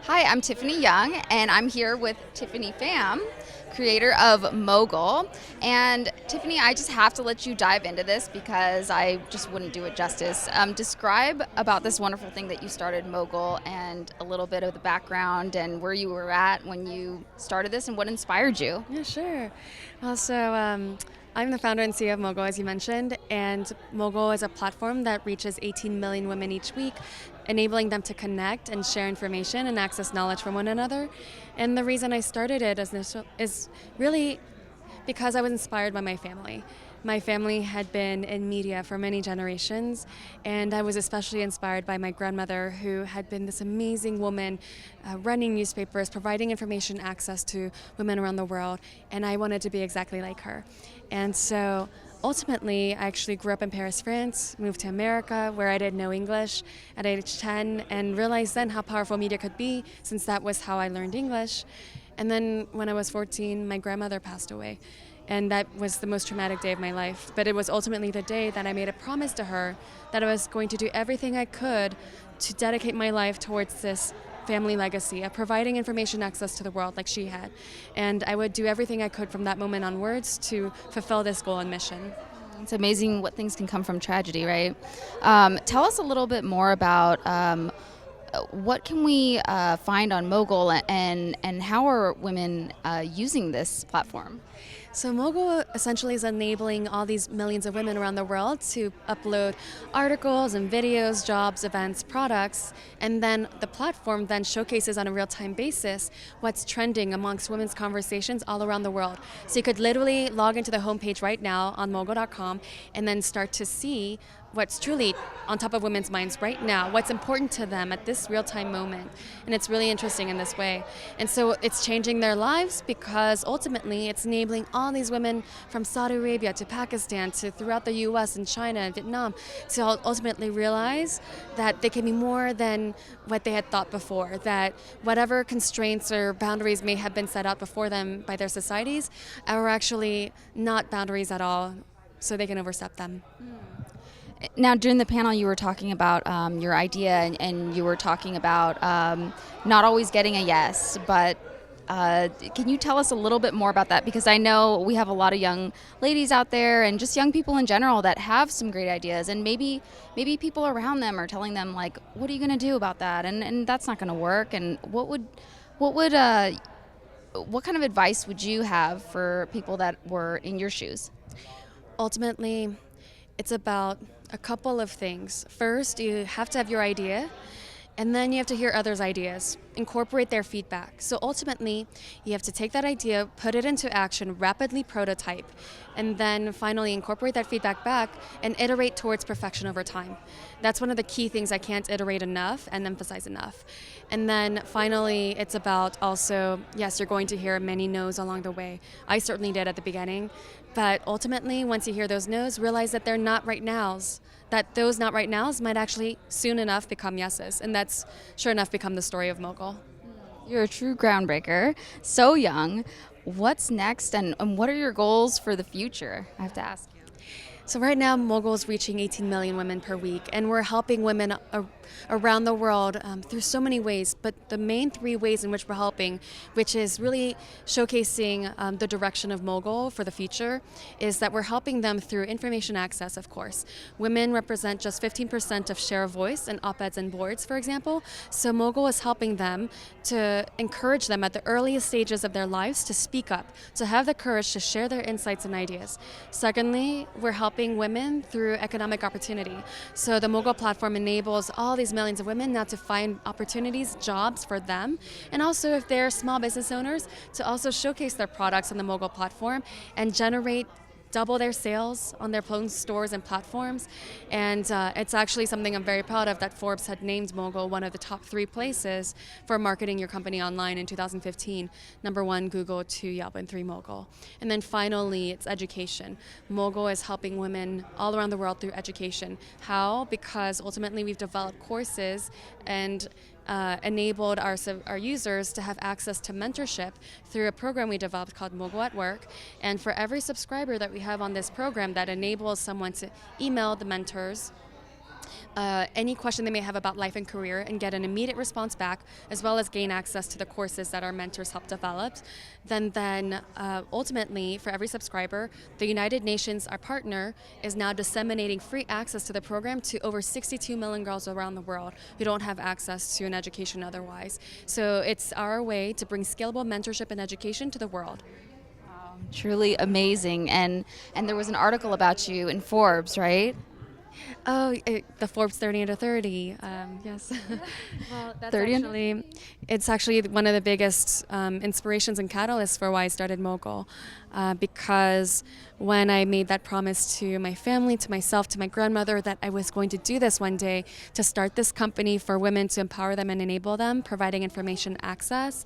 Hi, I'm Tiffany Young, and I'm here with Tiffany Pham, creator of Mogul. And Tiffany, I just have to let you dive into this because I just wouldn't do it justice. Describe about this wonderful thing that you started, Mogul, and a little bit of the background and where you were at when you started this and what inspired you. Yeah, sure. I'm the founder and CEO of Mogul, as you mentioned, and Mogul is a platform that reaches 18 million women each week, enabling them to connect and share information and access knowledge from one another. And the reason I started it is really because I was inspired by my family. My family had been in media for many generations, and I was especially inspired by my grandmother, who had been this amazing woman running newspapers, providing information access to women around the world, and I wanted to be exactly like her. And so ultimately, I actually grew up in Paris, France, moved to America, where I did no English at age 10, and realized then how powerful media could be, since that was how I learned English. And then when I was 14, my grandmother passed away. And that was the most traumatic day of my life. But it was ultimately the day that I made a promise to her that I was going to do everything I could to dedicate my life towards this family legacy of providing information access to the world like she had. And I would do everything I could from that moment onwards to fulfill this goal and mission. It's amazing what things can come from tragedy, right? Tell us a little bit more about what can we find on Mogul and how are women using this platform? So Mogul essentially is enabling all these millions of women around the world to upload articles and videos, jobs, events, products, and then the platform then showcases on a real-time basis what's trending amongst women's conversations all around the world. So you could literally log into the homepage right now on mogul.com and then start to see what's truly on top of women's minds right now, what's important to them at this real-time moment. And it's really interesting in this way. And so it's changing their lives because ultimately it's enabling all these women from Saudi Arabia to Pakistan to throughout the US and China and Vietnam to ultimately realize that they can be more than what they had thought before, that whatever constraints or boundaries may have been set out before them by their societies are actually not boundaries at all, so they can overstep them. Now, during the panel, you were talking about your idea, and you were talking about not always getting a yes, but can you tell us a little bit more about that? Because I know we have a lot of young ladies out there and just young people in general that have some great ideas, and maybe people around them are telling them, like, what are you going to do about that? And that's not going to work. And what kind of advice would you have for people that were in your shoes? Ultimately, it's about a couple of things. First, you have to have your idea, and then you have to hear others' ideas, incorporate their feedback. So ultimately, you have to take that idea, put it into action, rapidly prototype, and then finally incorporate that feedback back and iterate towards perfection over time. That's one of the key things I can't iterate enough and emphasize enough. And then finally, it's about also, yes, you're going to hear many no's along the way. I certainly did at the beginning. But ultimately, once you hear those no's, realize that they're not right nows. That those not right nows might actually soon enough become yeses. And that's sure enough become the story of Mogul. You're a true groundbreaker, so young. What's next, and what are your goals for the future? I have to ask you. So right now, Mogul is reaching 18 million women per week, and we're helping women around the world through so many ways. But the main three ways in which we're helping, which is really showcasing the direction of Mogul for the future, is that we're helping them through information access, of course. Women represent just 15% of share of voice in op-eds and boards, for example. So Mogul is helping them to encourage them at the earliest stages of their lives to speak up, to have the courage to share their insights and ideas. Secondly, we're helping women through economic opportunity. So the Mogul platform enables all these millions of women now to find opportunities, jobs for them, and also if they're small business owners, to also showcase their products on the Mogul platform and generate double their sales on their own stores and platforms. And it's actually something I'm very proud of, that Forbes had named Mogul one of the top 3 places for marketing your company online in 2015. Number 1, Google, 2, Yelp, and 3, Mogul. And then finally, it's education. Mogul is helping women all around the world through education. How? Because ultimately we've developed courses and enabled our users to have access to mentorship through a program we developed called Mogul at Work. And for every subscriber that we have on this program, that enables someone to email the mentors any question they may have about life and career and get an immediate response back, as well as gain access to the courses that our mentors help develop. Then ultimately, for every subscriber, the United Nations, our partner, is now disseminating free access to the program to over 62 million girls around the world who don't have access to an education otherwise. So it's our way to bring scalable mentorship and education to the world. Truly amazing. And there was an article about you in Forbes, right? Oh, the Forbes 30 under 30. Yes. Well, that's 30 under actually, it's actually one of the biggest inspirations and catalysts for why I started Mogul. Because when I made that promise to my family, to myself, to my grandmother, that I was going to do this one day, to start this company for women to empower them and enable them, providing information access,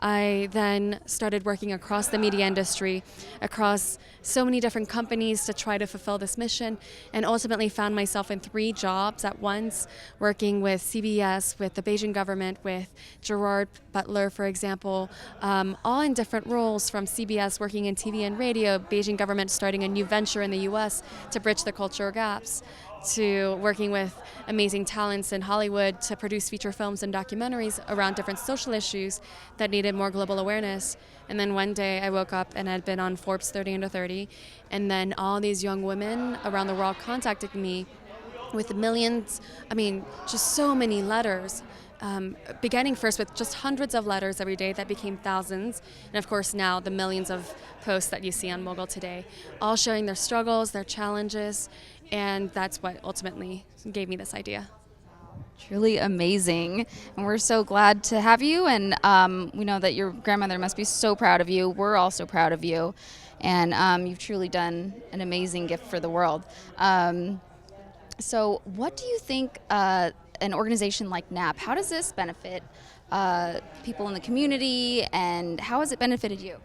I then started working across the media industry, across so many different companies to try to fulfill this mission, and ultimately found myself in 3 jobs at once, working with CBS, with the Beijing government, with Gerard Butler, for example, all in different roles, from CBS working in TV and radio, Beijing government starting a new venture in the US to bridge the cultural gaps, to working with amazing talents in Hollywood to produce feature films and documentaries around different social issues that needed more global awareness. And then one day I woke up and had been on Forbes 30 under 30, and then all these young women around the world contacted me with millions, just so many letters. Beginning first with just hundreds of letters every day that became thousands, and of course now the millions of posts that you see on Mogul today, all showing their struggles, their challenges, and that's what ultimately gave me this idea. Truly amazing. And we're so glad to have you. And we know that your grandmother must be so proud of you. We're all so proud of you. And you've truly done an amazing gift for the world. So what do you think an organization like NAAAP, how does this benefit people in the community, and how has it benefited you?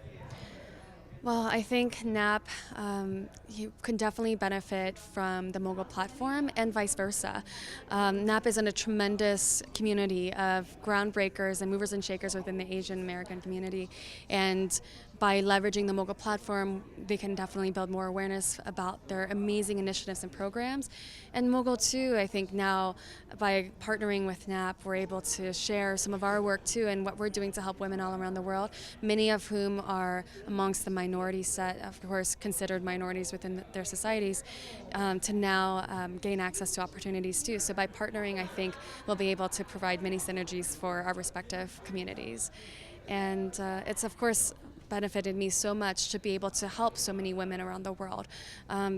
Well, I think NAAAP you can definitely benefit from the Mogul platform and vice versa. NAAAP is in a tremendous community of groundbreakers and movers and shakers within the Asian American community, and by leveraging the Mogul platform, they can definitely build more awareness about their amazing initiatives and programs. And Mogul too, I think now, by partnering with NAAAP, we're able to share some of our work too and what we're doing to help women all around the world, many of whom are amongst the minority set, of course considered minorities within their societies, to now gain access to opportunities too. So by partnering, I think we'll be able to provide many synergies for our respective communities. And it's of course benefited me so much to be able to help so many women around the world,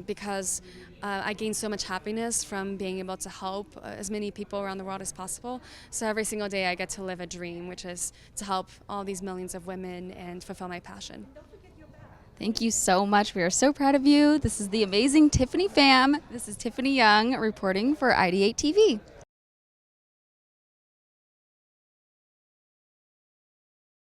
because I gain so much happiness from being able to help as many people around the world as possible. So every single day I get to live a dream, which is to help all these millions of women and fulfill my passion. Thank you so much. We are so proud of you. This is the amazing Tiffany Pham. This is Tiffany Young reporting for IdeateTV.